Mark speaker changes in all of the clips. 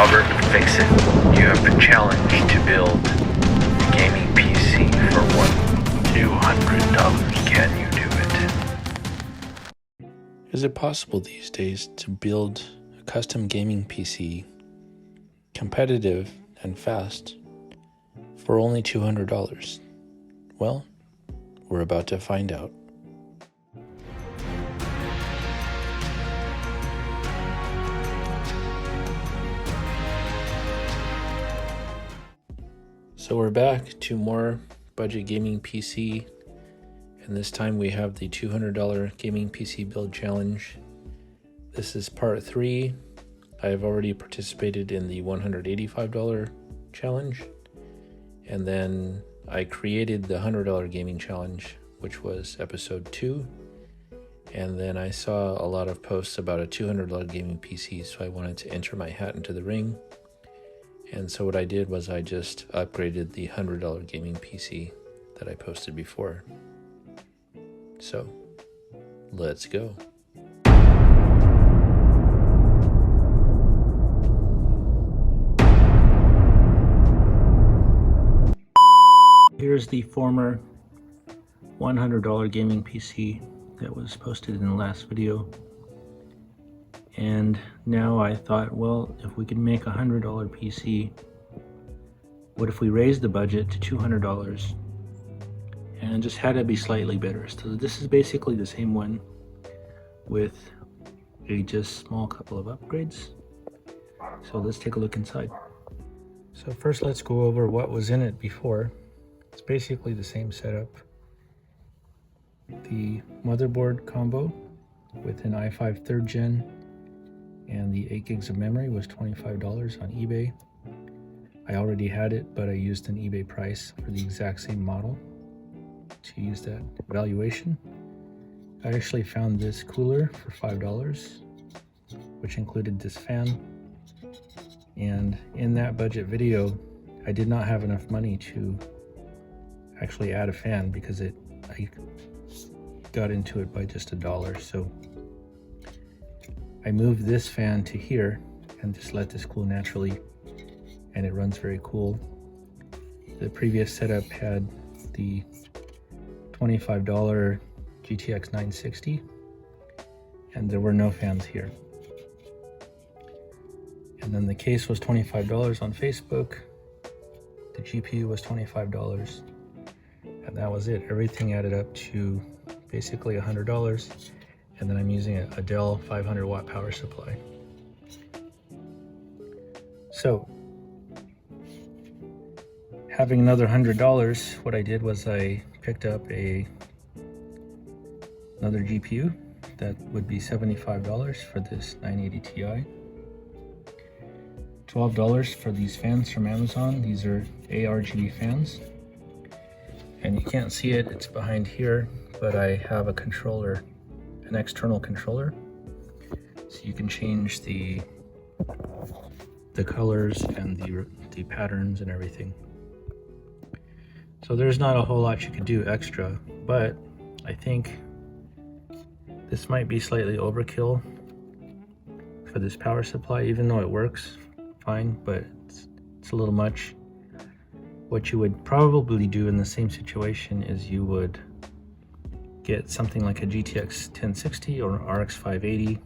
Speaker 1: Robert, fix it. You have been challenged to build a gaming PC for $200. Can you do it?
Speaker 2: Is it possible these days to build a custom gaming PC, competitive and fast, for only $200? Well, we're about to find out. So we're back to more budget gaming PC, and this time we have the $200 gaming PC build challenge. This is part 3. I have already participated in the $185 challenge, and then I created the $100 gaming challenge, which was episode 2, and then I saw a lot of posts about a $200 gaming PC, so I wanted to enter my hat into the ring. And so what I did was I just upgraded the $100 gaming PC that I posted before. So, let's go. Here's the former $100 gaming PC that was posted in the last video. And now I thought, well, if we can make a $100 PC, what if we raise the budget to $200 and just had it be slightly better? So this is basically the same one with a just small couple of upgrades. So let's take a look inside. So first let's go over what was in it before. It's basically the same setup. The motherboard combo with an i5 3rd gen and the 8 gigs of memory was $25 on eBay. I already had it, but I used an eBay price for the exact same model to use that valuation. I actually found this cooler for $5, which included this fan. And in that budget video, I did not have enough money to actually add a fan because I got into it by just $1. So I moved this fan to here and just let this cool naturally, and it runs very cool. The previous setup had the $25 GTX 960, and there were no fans here. And then the case was $25 on Facebook. The GPU was $25, and that was it. Everything added up to basically $100. And then I'm using a Dell 500 watt power supply. So, having another $100, what I did was I picked up another GPU that would be $75 for this 980 Ti. $12 for these fans from Amazon. These are aRGB fans. And you can't see it, it's behind here, but I have a controller, an external controller, so you can change the colors and the patterns and everything. So there's not a whole lot you can do extra, but I think this might be slightly overkill for this power supply, even though it works fine, but it's a little much. What you would probably do in the same situation is you would get something like a GTX 1060 or RX 580.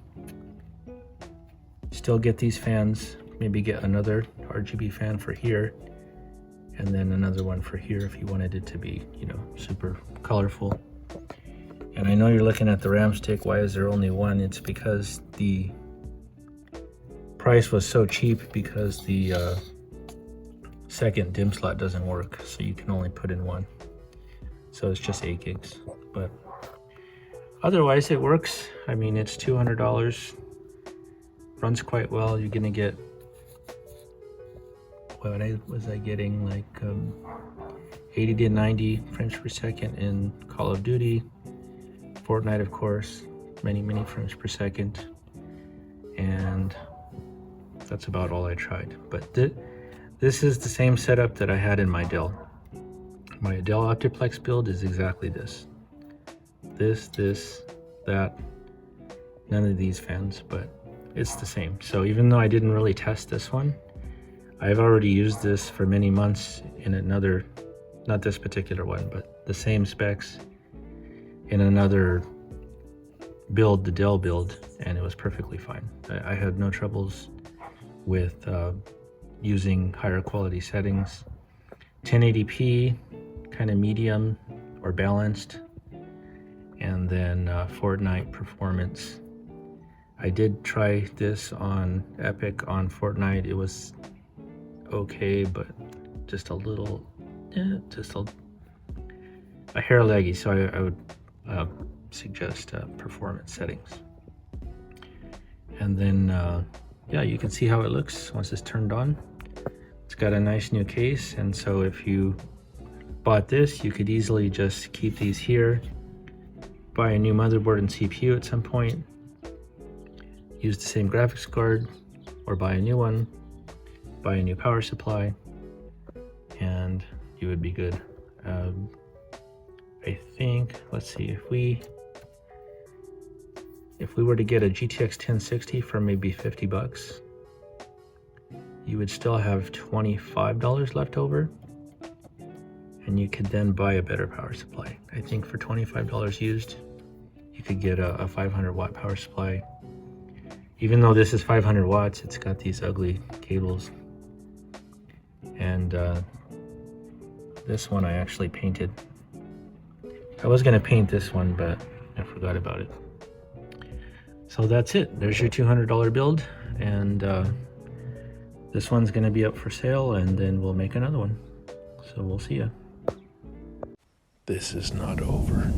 Speaker 2: Still get these fans, maybe get another RGB fan for here, and then another one for here if you wanted it to be, super colorful. And I know you're looking at the RAM stick, why is there only one? It's because the price was so cheap because the second DIMM slot doesn't work, so you can only put in one. So it's just 8 gigs, but otherwise it works. I mean, it's $200, runs quite well. You're gonna get, what was I getting, like 80 to 90 frames per second in Call of Duty, Fortnite of course, many frames per second, and that's about all I tried. But this is the same setup that I had in my Dell. My Dell Optiplex build is exactly this. This, that, none of these fans, but it's the same. So even though I didn't really test this one, I've already used this for many months in another, not this particular one, but the same specs in another build, the Dell build, and it was perfectly fine. I had no troubles with using higher quality settings. 1080p, kind of medium or balanced, and then Fortnite performance. I did try this on Epic on Fortnite. It was okay, but just a little, just a hair laggy, so I would suggest performance settings. And then yeah, you can see how it looks once it's turned on. It's got a nice new case, and so if you bought this, you could easily just keep these here, buy a new motherboard and CPU at some point, use the same graphics card, or buy a new one, buy a new power supply, and you would be good. I think, let's see, if we were to get a GTX 1060 for maybe 50 bucks, you would still have $25 left over, and you could then buy a better power supply. I think for $25 used, you could get a 500 watt power supply. Even though this is 500 watts, it's got these ugly cables. And this one I actually painted. I was gonna paint this one, but I forgot about it. So that's it. There's your $200 build, and this one's gonna be up for sale, and then we'll make another one. So we'll see ya.
Speaker 3: This is not over.